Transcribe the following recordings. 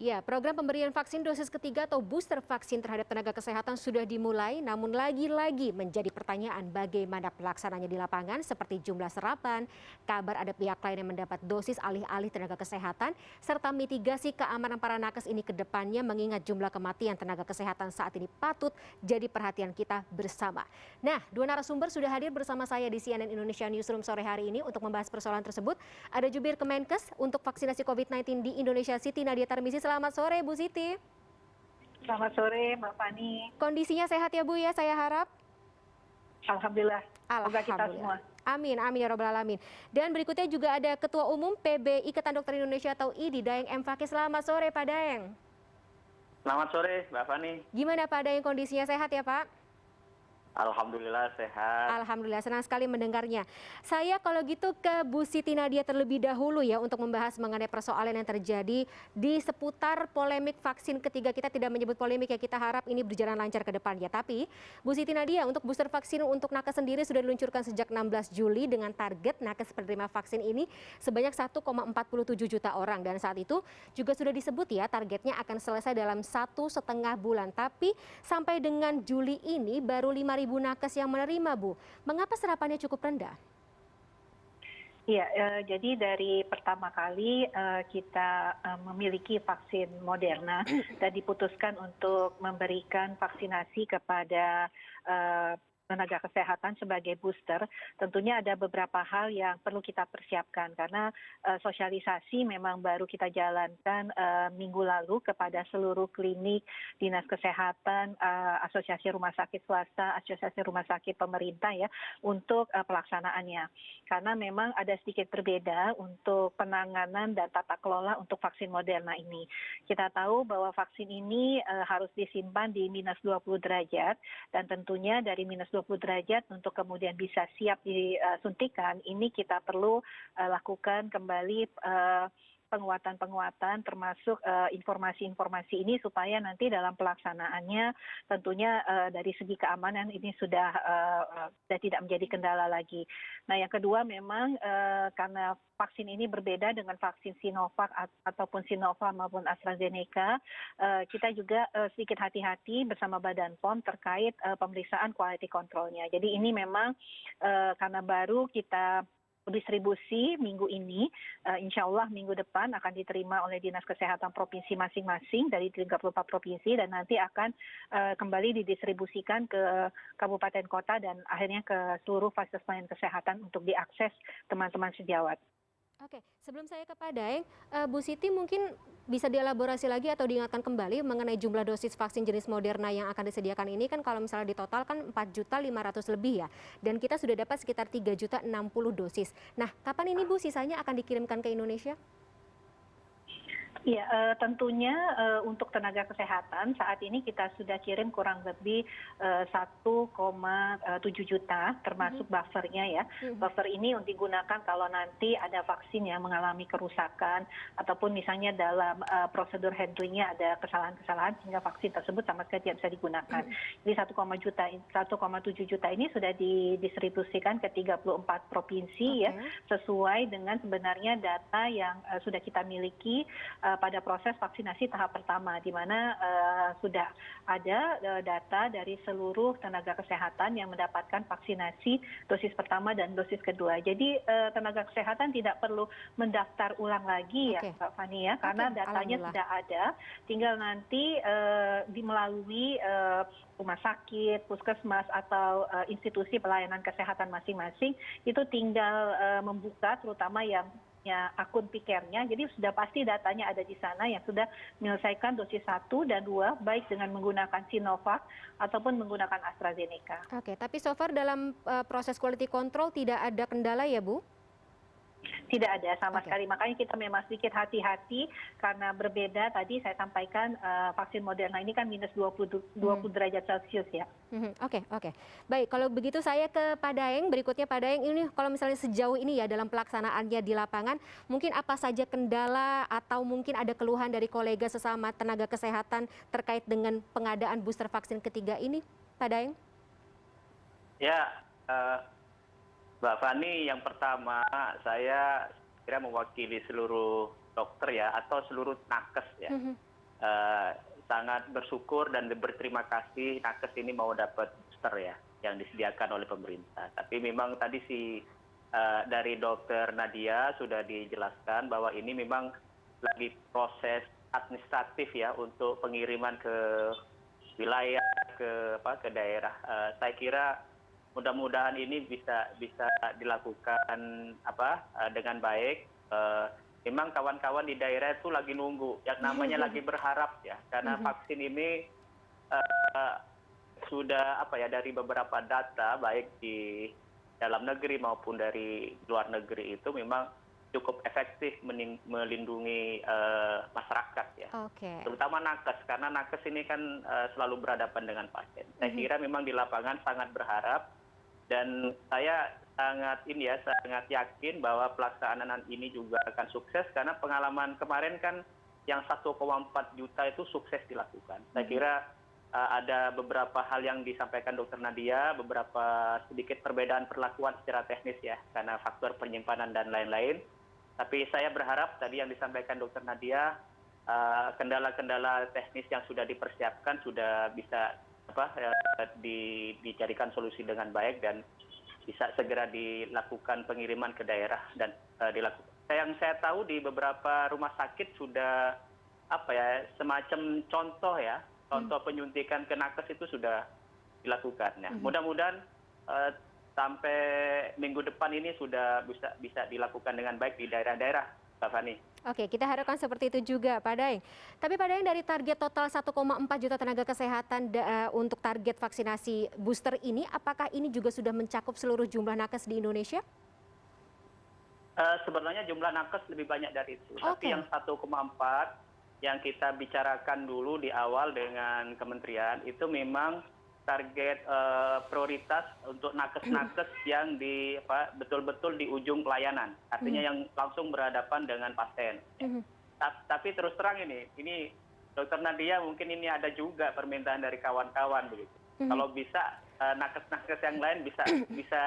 Ya, program pemberian vaksin dosis ketiga atau booster vaksin terhadap tenaga kesehatan sudah dimulai, namun lagi-lagi menjadi pertanyaan bagaimana pelaksananya di lapangan seperti jumlah serapan, kabar ada pihak lain yang mendapat dosis alih-alih tenaga kesehatan, serta mitigasi keamanan para nakes ini ke depannya mengingat jumlah kematian tenaga kesehatan saat ini patut jadi perhatian kita bersama. Nah, dua narasumber sudah hadir bersama saya di CNN Indonesia Newsroom sore hari ini untuk membahas persoalan tersebut. Ada jubir Kemenkes untuk vaksinasi COVID-19 di Indonesia, Siti Nadia Tarmizi. Selamat sore Bu Siti. Selamat sore Mbak Fani. Kondisinya sehat ya Bu ya, saya harap? Alhamdulillah. Semoga kita semua. Amin, amin ya robbal alamin. Dan berikutnya juga ada Ketua Umum PB Ikatan Dokter Indonesia atau IDI, Daeng M. Fakih. Selamat sore Pak Daeng. Selamat sore Mbak Fani. Gimana Pak Daeng, kondisinya sehat ya Pak? Alhamdulillah sehat. Alhamdulillah, senang sekali mendengarnya. Saya kalau gitu ke Bu Siti Nadia terlebih dahulu ya untuk membahas mengenai persoalan yang terjadi di seputar polemik vaksin ketiga. Kita tidak menyebut polemik ya, kita harap ini berjalan lancar ke depan ya. Tapi Bu Siti Nadia, untuk booster vaksin untuk nakes sendiri sudah diluncurkan sejak 16 Juli dengan target nakes penerima vaksin ini sebanyak 1,47 juta orang. Dan saat itu juga sudah disebut ya targetnya akan selesai dalam 1,5 bulan. Tapi sampai dengan Juli ini baru 5.000 nakes yang menerima, Bu. Mengapa serapannya cukup rendah? Iya, jadi dari pertama kali kita memiliki vaksin Moderna dan diputuskan untuk memberikan vaksinasi kepada tenaga kesehatan sebagai booster, tentunya ada beberapa hal yang perlu kita persiapkan karena sosialisasi memang baru kita jalankan minggu lalu kepada seluruh klinik, dinas kesehatan, asosiasi rumah sakit swasta, asosiasi rumah sakit pemerintah ya untuk pelaksanaannya. Karena memang ada sedikit berbeda untuk penanganan dan tata kelola untuk vaksin Moderna ini. Kita tahu bahwa vaksin ini harus disimpan di minus 20 derajat dan tentunya dari minus 20 derajat untuk kemudian bisa siap disuntikan, ini kita perlu lakukan kembali penguatan-penguatan termasuk informasi-informasi ini supaya nanti dalam pelaksanaannya tentunya dari segi keamanan ini sudah tidak menjadi kendala lagi. Nah yang kedua memang karena vaksin ini berbeda dengan vaksin Sinovac ataupun Sinovac maupun AstraZeneca, kita juga sedikit hati-hati bersama Badan POM terkait pemeriksaan quality control-nya. Jadi ini memang karena baru kita distribusi minggu ini, insya Allah minggu depan akan diterima oleh Dinas Kesehatan Provinsi masing-masing dari 34 provinsi dan nanti akan kembali didistribusikan ke kabupaten kota dan akhirnya ke seluruh fasilitas pelayanan kesehatan untuk diakses teman-teman sejawat. Oke, sebelum saya ke Pak Daeng, Bu Siti mungkin bisa dielaborasi lagi atau diingatkan kembali mengenai jumlah dosis vaksin jenis Moderna yang akan disediakan ini kan kalau misalnya di total kan 4.500.000 lebih ya. Dan kita sudah dapat sekitar 3.060 dosis. Nah, kapan ini Bu sisanya akan dikirimkan ke Indonesia? Ya, tentunya untuk tenaga kesehatan saat ini kita sudah kirim kurang lebih 1,7 juta termasuk buffernya ya. Buffer ini digunakan kalau nanti ada vaksin yang mengalami kerusakan ataupun misalnya dalam prosedur handlingnya ada kesalahan-kesalahan sehingga vaksin tersebut sama sekali tidak bisa digunakan. Jadi 1,7 juta ini sudah didistribusikan ke 34 provinsi ya sesuai dengan sebenarnya data yang sudah kita miliki pada proses vaksinasi tahap pertama, di mana sudah ada data dari seluruh tenaga kesehatan yang mendapatkan vaksinasi dosis pertama dan dosis kedua. Jadi tenaga kesehatan tidak perlu mendaftar ulang lagi ya Mbak Fani ya, karena datanya sudah ada, tinggal nanti melalui rumah sakit, puskesmas atau institusi pelayanan kesehatan masing-masing itu tinggal membuka terutama yang akun Pikernya, jadi sudah pasti datanya ada di sana yang sudah menyelesaikan dosis 1 dan 2 baik dengan menggunakan Sinovac ataupun menggunakan AstraZeneca. Oke, tapi so far dalam proses quality control tidak ada kendala ya Bu? Tidak ada sama sekali, makanya kita memang sedikit hati-hati karena berbeda tadi saya sampaikan vaksin Moderna ini kan minus 20 derajat Celcius ya. Oke. Baik, kalau begitu saya ke Pak Daeng, berikutnya Pak Daeng ini kalau misalnya sejauh ini ya dalam pelaksanaannya di lapangan, mungkin apa saja kendala atau mungkin ada keluhan dari kolega sesama tenaga kesehatan terkait dengan pengadaan booster vaksin ketiga ini, Pak Daeng? Ya, Mbak Fani, yang pertama saya kira mewakili seluruh dokter ya atau seluruh nakes ya. eh, sangat bersyukur dan berterima kasih nakes ini mau dapat booster ya yang disediakan oleh pemerintah. Tapi memang tadi dari Dokter Nadia sudah dijelaskan bahwa ini memang lagi proses administratif ya untuk pengiriman ke wilayah, ke daerah. Saya kira mudah-mudahan ini bisa dilakukan dengan baik. Memang kawan-kawan di daerah itu lagi nunggu, yang namanya lagi berharap ya, karena vaksin ini sudah dari beberapa data baik di dalam negeri maupun dari luar negeri itu memang cukup efektif melindungi masyarakat ya, terutama nakes, karena nakes ini kan selalu berhadapan dengan pasien. Saya kira memang di lapangan sangat berharap, dan saya sangat yakin bahwa pelaksanaan ini juga akan sukses, karena pengalaman kemarin kan yang 1,4 juta itu sukses dilakukan. Saya kira ada beberapa hal yang disampaikan Dokter Nadia, beberapa sedikit perbedaan perlakuan secara teknis ya, karena faktor penyimpanan dan lain-lain. Tapi saya berharap tadi yang disampaikan Dokter Nadia, kendala-kendala teknis yang sudah dipersiapkan sudah bisa dicarikan solusi dengan baik dan bisa segera dilakukan pengiriman ke daerah dan dilakukan. Yang saya tahu di beberapa rumah sakit sudah semacam contoh penyuntikan ke nakes itu sudah dilakukan. Nah, mudah-mudahan sampai minggu depan ini sudah bisa dilakukan dengan baik di daerah-daerah, Mbak Fani. Oke, kita harapkan seperti itu juga, Pak Daeng. Tapi Pak Daeng, dari target total 1,4 juta tenaga kesehatan untuk target vaksinasi booster ini, apakah ini juga sudah mencakup seluruh jumlah nakes di Indonesia? Sebenarnya jumlah nakes lebih banyak dari itu. Tapi yang 1,4 yang kita bicarakan dulu di awal dengan kementerian itu memang target prioritas untuk nakes-nakes yang betul-betul di ujung pelayanan, artinya yang langsung berhadapan dengan pasien. Tapi terus terang ini Dokter Nadia, mungkin ini ada juga permintaan dari kawan-kawan begitu. Kalau bisa nakes-nakes yang lain bisa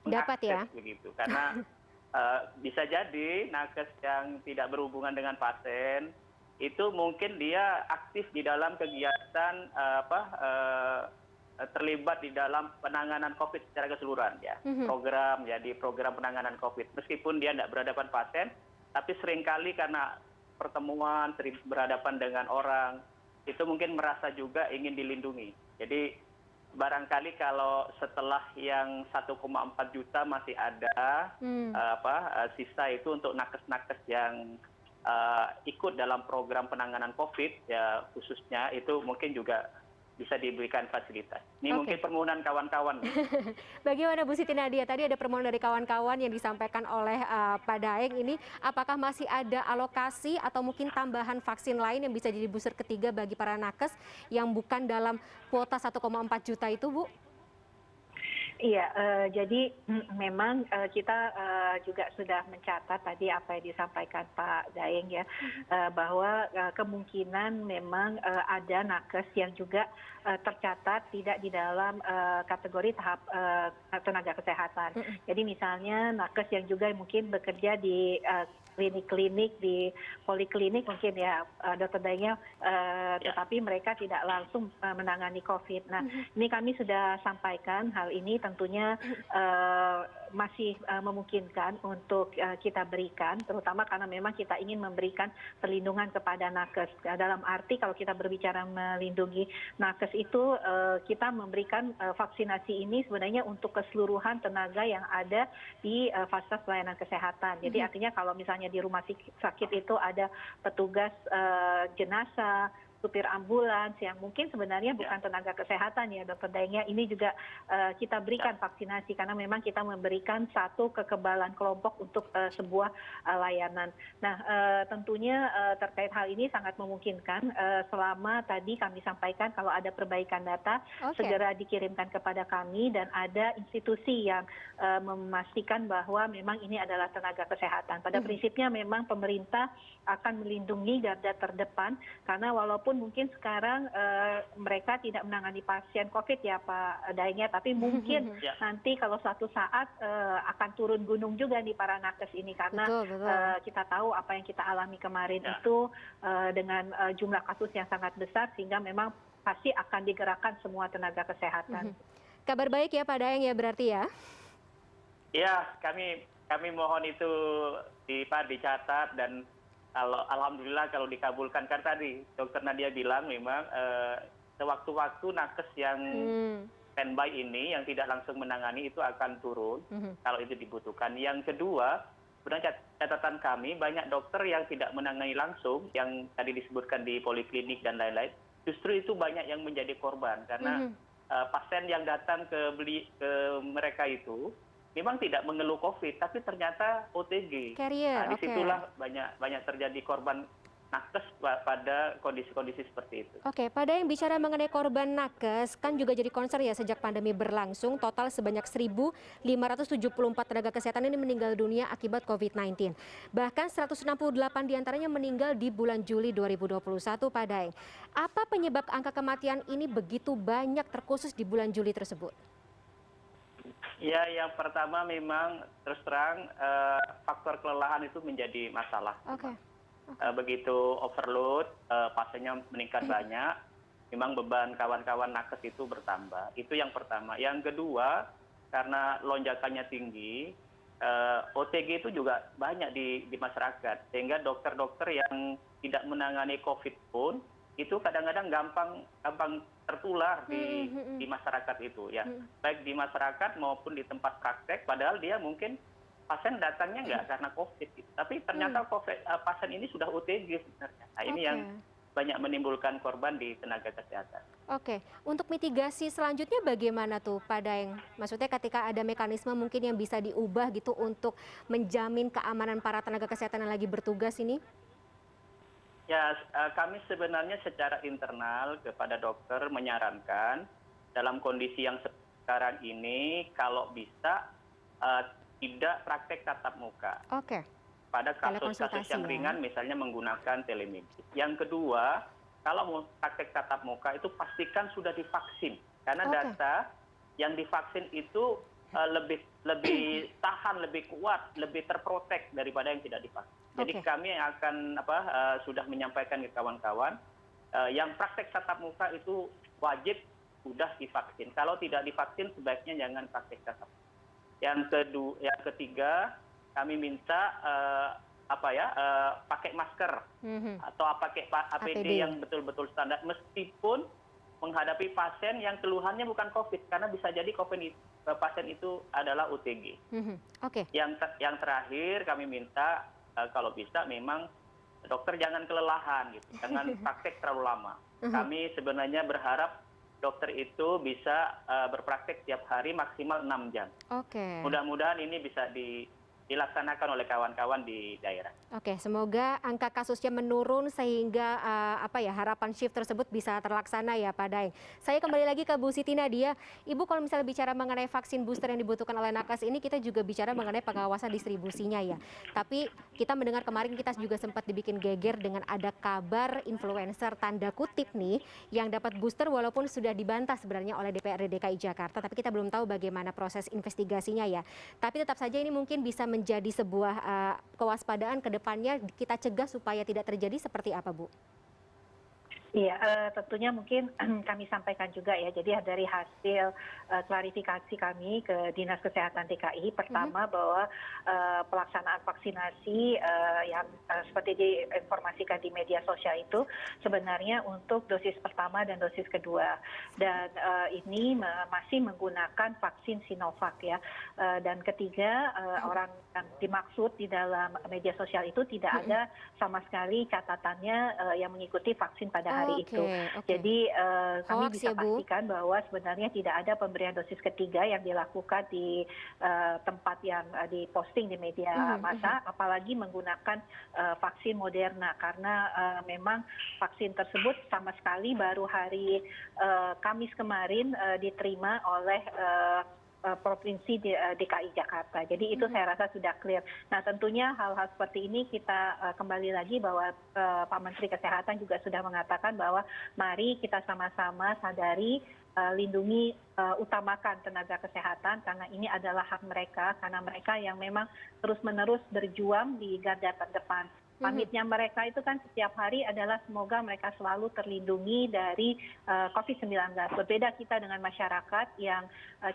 dapat ya begitu, karena bisa jadi nakes yang tidak berhubungan dengan pasien itu mungkin dia aktif di dalam kegiatan terlibat di dalam penanganan COVID secara keseluruhan ya, program penanganan COVID. Meskipun dia tidak berhadapan pasien, tapi seringkali karena pertemuan, sering berhadapan dengan orang, itu mungkin merasa juga ingin dilindungi. Jadi barangkali kalau setelah yang 1,4 juta masih ada sisa itu untuk nakes-nakes yang ikut dalam program penanganan COVID ya khususnya, itu mungkin juga bisa diberikan fasilitas. Ini mungkin permohonan kawan-kawan. Bagaimana Bu Siti Nadia? Tadi ada permohonan dari kawan-kawan yang disampaikan oleh Pak Daeng ini. Apakah masih ada alokasi atau mungkin tambahan vaksin lain yang bisa jadi booster ketiga bagi para nakes yang bukan dalam kuota 1,4 juta itu, Bu? Iya, jadi memang kita juga sudah mencatat tadi apa yang disampaikan Pak Daeng ya, bahwa kemungkinan memang ada nakes yang juga tercatat tidak di dalam kategori tahap tenaga kesehatan. Jadi misalnya nakes yang juga mungkin bekerja di klinik-klinik, di poliklinik mungkin ya Dokter Daengnya, tetapi mereka tidak langsung menangani COVID. Nah, ini kami sudah sampaikan hal ini tentunya masih memungkinkan untuk kita berikan, terutama karena memang kita ingin memberikan perlindungan kepada nakes. Dalam arti kalau kita berbicara melindungi nakes itu, kita memberikan vaksinasi ini sebenarnya untuk keseluruhan tenaga yang ada di fasilitas pelayanan kesehatan. Jadi artinya kalau misalnya di rumah sakit itu ada petugas jenazah, supir ambulans yang mungkin sebenarnya bukan tenaga kesehatan ya Dokter Daengnya, ini juga kita berikan vaksinasi karena memang kita memberikan satu kekebalan kelompok untuk sebuah layanan. Nah, tentunya terkait hal ini sangat memungkinkan selama tadi kami sampaikan kalau ada perbaikan data segera dikirimkan kepada kami dan ada institusi yang memastikan bahwa memang ini adalah tenaga kesehatan. Pada prinsipnya memang pemerintah akan melindungi garda terdepan karena walaupun walaupun mungkin sekarang mereka tidak menangani pasien COVID ya Pak Daeng ya, tapi mungkin nanti kalau suatu saat akan turun gunung juga di para nakes ini karena kita tahu apa yang kita alami kemarin itu dengan jumlah kasus yang sangat besar sehingga memang pasti akan digerakkan semua tenaga kesehatan. Kabar baik ya Pak Daeng ya berarti ya? Ya, kami mohon itu dicatat dan alhamdulillah kalau dikabulkan, kan tadi Dokter Nadia bilang memang sewaktu-waktu nakes yang standby ini yang tidak langsung menangani itu akan turun kalau itu dibutuhkan. Yang kedua, sebenarnya catatan kami banyak dokter yang tidak menangani langsung yang tadi disebutkan di poliklinik dan lain-lain, justru itu banyak yang menjadi korban karena pasien yang datang ke mereka itu memang tidak mengeluh COVID, tapi ternyata OTG. Carrier, nah, disitulah banyak terjadi korban nakes pada kondisi-kondisi seperti itu. Oke, pada yang bicara mengenai korban nakes, kan juga jadi concern ya sejak pandemi berlangsung, total sebanyak 1.574 tenaga kesehatan ini meninggal dunia akibat COVID-19. Bahkan 168 diantaranya meninggal di bulan Juli 2021, Pak Daeng. Apa penyebab angka kematian ini begitu banyak terkhusus di bulan Juli tersebut? Ya, yang pertama memang terus terang faktor kelelahan itu menjadi masalah. Begitu overload, pasiennya meningkat banyak, memang beban kawan-kawan nakes itu bertambah. Itu yang pertama. Yang kedua, karena lonjakannya tinggi, OTG itu juga banyak di masyarakat, sehingga dokter-dokter yang tidak menangani COVID pun itu kadang-kadang gampang tertular di masyarakat itu ya, baik di masyarakat maupun di tempat praktek, padahal dia mungkin pasien datangnya nggak karena COVID, tapi ternyata pasien ini sudah OTG sebenarnya. Nah, ini yang banyak menimbulkan korban di tenaga kesehatan. Oke, untuk mitigasi selanjutnya bagaimana tuh Pak Daeng? Maksudnya ketika ada mekanisme mungkin yang bisa diubah gitu untuk menjamin keamanan para tenaga kesehatan yang lagi bertugas ini? Ya, kami sebenarnya secara internal kepada dokter menyarankan dalam kondisi yang sekarang ini kalau bisa tidak praktek tatap muka. Oke. Pada kasus-kasus yang ringan misalnya menggunakan telemedicine. Yang kedua, kalau mau praktek tatap muka itu pastikan sudah divaksin. Karena data yang divaksin itu lebih tahan, lebih kuat, lebih terprotek daripada yang tidak divaksin. Jadi kami akan sudah menyampaikan ke kawan-kawan yang praktek tatap muka itu wajib sudah divaksin. Kalau tidak divaksin sebaiknya jangan praktek tatap muka. Yang ketiga, kami minta pakai masker atau pakai APD yang betul-betul standar meskipun menghadapi pasien yang keluhannya bukan COVID, karena bisa jadi pasien itu adalah OTG. Yang terakhir kami minta kalau bisa memang dokter jangan kelelahan gitu, jangan praktek terlalu lama. Kami sebenarnya berharap dokter itu bisa berpraktek tiap hari maksimal 6 jam. Mudah-mudahan ini bisa dilaksanakan oleh kawan-kawan di daerah. Semoga angka kasusnya menurun sehingga harapan shift tersebut bisa terlaksana ya Pak Daeng. Saya kembali lagi ke Bu Siti Nadia. Ibu, kalau misalnya bicara mengenai vaksin booster yang dibutuhkan oleh nakes ini, kita juga bicara mengenai pengawasan distribusinya ya. Tapi kita mendengar kemarin kita juga sempat dibikin geger dengan ada kabar influencer tanda kutip nih yang dapat booster walaupun sudah dibantah sebenarnya oleh DPRD DKI Jakarta, tapi kita belum tahu bagaimana proses investigasinya ya. Tapi tetap saja ini mungkin bisa menjadi sebuah kewaspadaan ke depannya, kita cegah supaya tidak terjadi seperti apa, Bu? Iya, tentunya mungkin kami sampaikan juga ya. Jadi dari hasil klarifikasi kami ke Dinas Kesehatan DKI, pertama bahwa pelaksanaan vaksinasi yang seperti diinformasikan di media sosial itu sebenarnya untuk dosis pertama dan dosis kedua. Dan ini masih menggunakan vaksin Sinovac ya. Dan ketiga, orang yang dimaksud di dalam media sosial itu tidak ada sama sekali catatannya yang mengikuti vaksin pada hari itu. Jadi kami bisa pastikan bahwa sebenarnya tidak ada pemberian dosis ketiga yang dilakukan di tempat yang diposting di media massa, apalagi menggunakan vaksin Moderna, karena memang vaksin tersebut sama sekali baru hari Kamis kemarin diterima oleh provinsi DKI Jakarta. Jadi itu saya rasa sudah clear. Nah tentunya hal-hal seperti ini kita kembali lagi bahwa Pak Menteri Kesehatan juga sudah mengatakan bahwa mari kita sama-sama sadari, lindungi, utamakan tenaga kesehatan karena ini adalah hak mereka, karena mereka yang memang terus-menerus berjuang di garda terdepan. Pamitnya mereka itu kan setiap hari adalah semoga mereka selalu terlindungi dari COVID-19. Berbeda kita dengan masyarakat yang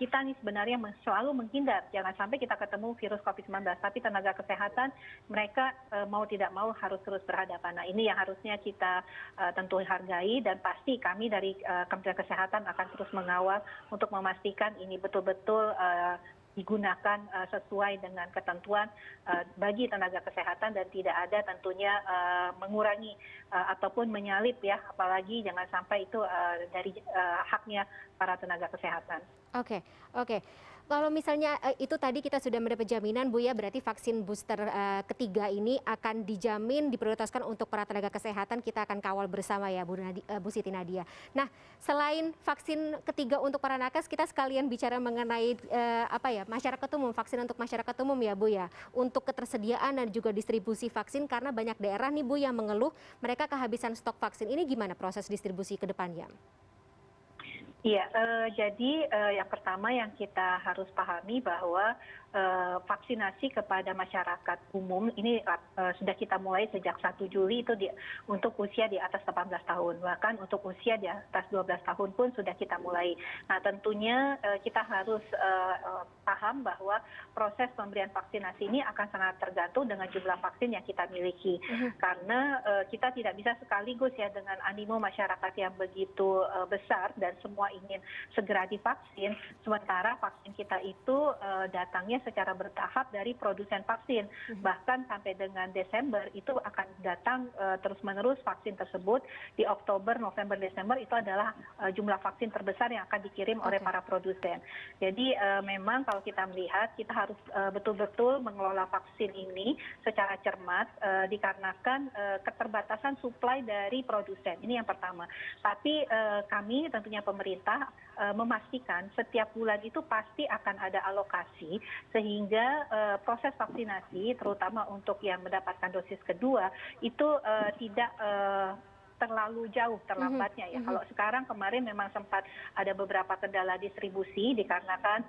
kita nih sebenarnya selalu menghindar. Jangan sampai kita ketemu virus COVID-19. Tapi tenaga kesehatan mereka mau tidak mau harus terus berhadapan. Nah ini yang harusnya kita tentu hargai dan pasti kami dari Kementerian Kesehatan akan terus mengawal untuk memastikan ini betul-betul digunakan sesuai dengan ketentuan bagi tenaga kesehatan dan tidak ada tentunya mengurangi ataupun menyalip ya, apalagi jangan sampai itu dari haknya para tenaga kesehatan. Oke. Kalau misalnya itu tadi kita sudah mendapat jaminan Bu ya, berarti vaksin booster ketiga ini akan dijamin diprioritaskan untuk para tenaga kesehatan, kita akan kawal bersama ya Bu Siti Nadia. Nah, selain vaksin ketiga untuk para nakes, kita sekalian bicara mengenai masyarakat umum, vaksin untuk masyarakat umum ya Bu ya, untuk ketersediaan dan juga distribusi vaksin karena banyak daerah nih Bu yang mengeluh mereka kehabisan stok vaksin. Ini gimana proses distribusi ke depannya? Iya, jadi yang pertama yang kita harus pahami bahwa vaksinasi kepada masyarakat umum ini sudah kita mulai sejak 1 Juli itu untuk usia di atas 18 tahun. Bahkan untuk usia di atas 12 tahun pun sudah kita mulai. Nah tentunya kita harus paham bahwa proses pemberian vaksinasi ini akan sangat tergantung dengan jumlah vaksin yang kita miliki. Karena kita tidak bisa sekaligus ya dengan animo masyarakat yang begitu besar dan semua ingin segera divaksin. Sementara vaksin kita itu datangnya secara bertahap dari produsen vaksin. Bahkan sampai dengan Desember itu akan datang terus-menerus vaksin tersebut. Di Oktober, November, Desember itu adalah jumlah vaksin terbesar yang akan dikirim oleh para produsen. Jadi memang kalau kita melihat, kita harus betul-betul mengelola vaksin ini secara cermat dikarenakan keterbatasan suplai dari produsen. Ini yang pertama. Tapi kami tentunya pemerintah memastikan setiap bulan itu pasti akan ada alokasi sehingga proses vaksinasi terutama untuk yang mendapatkan dosis kedua itu tidak terlalu jauh terlambatnya ya. Kalau sekarang kemarin memang sempat ada beberapa kendala distribusi dikarenakan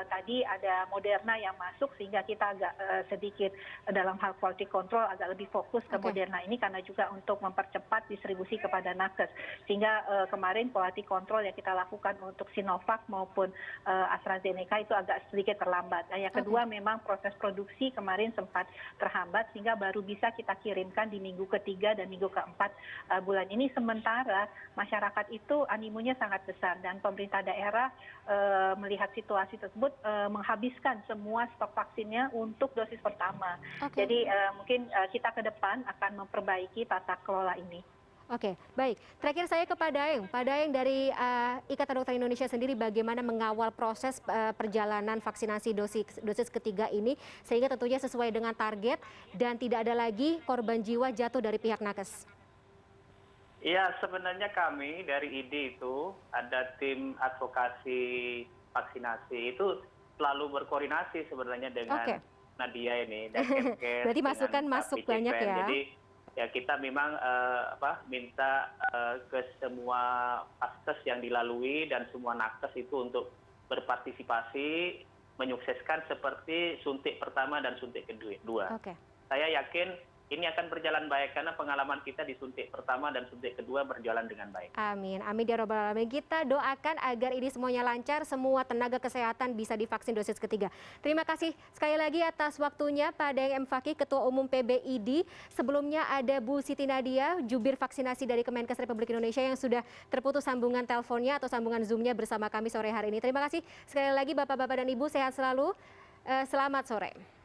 tadi ada Moderna yang masuk sehingga kita agak sedikit dalam hal quality control agak lebih fokus ke Moderna ini karena juga untuk mempercepat distribusi kepada nakes. Sehingga kemarin quality control yang kita lakukan untuk Sinovac maupun AstraZeneca itu agak sedikit terlambat. Nah, yang kedua memang proses produksi kemarin sempat terhambat sehingga baru bisa kita kirimkan di minggu ketiga dan minggu keempat bulan ini. Sementara masyarakat itu animonya sangat besar dan pemerintah daerah melihat situasi tersebut menghabiskan semua stok vaksinnya untuk dosis pertama. Jadi mungkin kita ke depan akan memperbaiki tata kelola ini. Oke, baik. Terakhir saya ke Pak Daeng. Pak Daeng dari Ikatan Dokter Indonesia sendiri bagaimana mengawal proses perjalanan vaksinasi dosis ketiga ini sehingga tentunya sesuai dengan target dan tidak ada lagi korban jiwa jatuh dari pihak nakes? Iya, sebenarnya kami dari ID itu ada tim advokasi vaksinasi itu selalu berkoordinasi sebenarnya dengan Nadia ini dan Kemkes. Berarti masukan masuk banyak ya. Jadi ya kita memang minta ke semua vaskes yang dilalui dan semua nakes itu untuk berpartisipasi menyukseskan seperti suntik pertama dan suntik kedua. Saya yakin ini akan berjalan baik karena pengalaman kita di suntik pertama dan suntik kedua berjalan dengan baik. Amin. Amin ya robbal alamin. Kita doakan agar ini semuanya lancar, semua tenaga kesehatan bisa divaksin dosis ketiga. Terima kasih sekali lagi atas waktunya Pak Daeng M. Fakih, Ketua Umum PBID. Sebelumnya ada Bu Siti Nadia, jubir vaksinasi dari Kemenkes Republik Indonesia yang sudah terputus sambungan teleponnya atau sambungan Zoom-nya bersama kami sore hari ini. Terima kasih sekali lagi Bapak-Bapak dan Ibu, sehat selalu. Selamat sore.